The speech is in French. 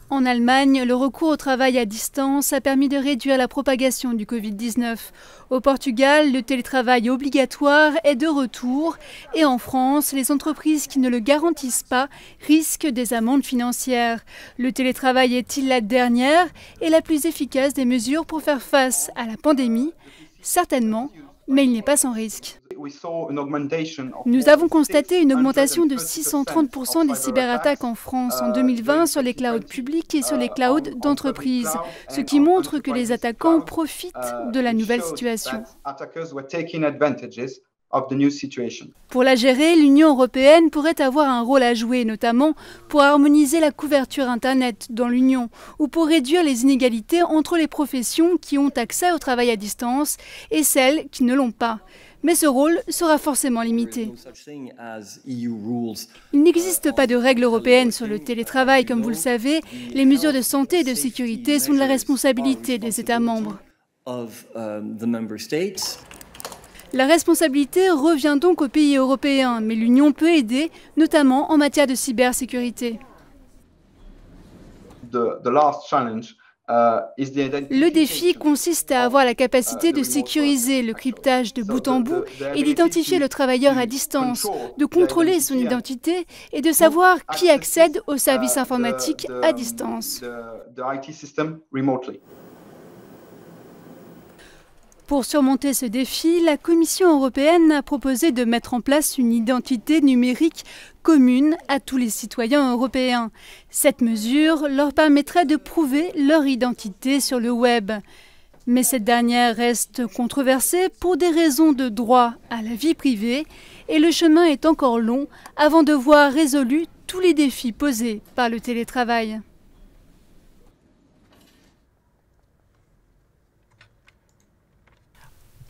En Allemagne, le recours au travail à distance a permis de réduire la propagation du Covid-19. Au Portugal, le télétravail obligatoire est de retour. Et en France, les entreprises qui ne le garantissent pas risquent des amendes financières. Le télétravail est-il la dernière et la plus efficace des mesures pour faire face à la pandémie? Certainement, mais il n'est pas sans risque. Nous avons constaté une augmentation de 630% des cyberattaques en France en 2020 sur les clouds publics et sur les clouds d'entreprises, ce qui montre que les attaquants profitent de la nouvelle situation. Pour la gérer, l'Union européenne pourrait avoir un rôle à jouer, notamment pour harmoniser la couverture Internet dans l'Union ou pour réduire les inégalités entre les professions qui ont accès au travail à distance et celles qui ne l'ont pas. Mais ce rôle sera forcément limité. Il n'existe pas de règles européennes sur le télétravail, comme vous le savez. Les mesures de santé et de sécurité sont de la responsabilité des États membres. La responsabilité revient donc aux pays européens, mais l'Union peut aider, notamment en matière de cybersécurité. Le défi consiste à avoir la capacité de sécuriser le cryptage de bout en bout et d'identifier le travailleur à distance, de contrôler son identité et de savoir qui accède aux services informatiques à distance. Pour surmonter ce défi, la Commission européenne a proposé de mettre en place une identité numérique commune à tous les citoyens européens. Cette mesure leur permettrait de prouver leur identité sur le web. Mais cette dernière reste controversée pour des raisons de droit à la vie privée et le chemin est encore long avant de voir résolus tous les défis posés par le télétravail.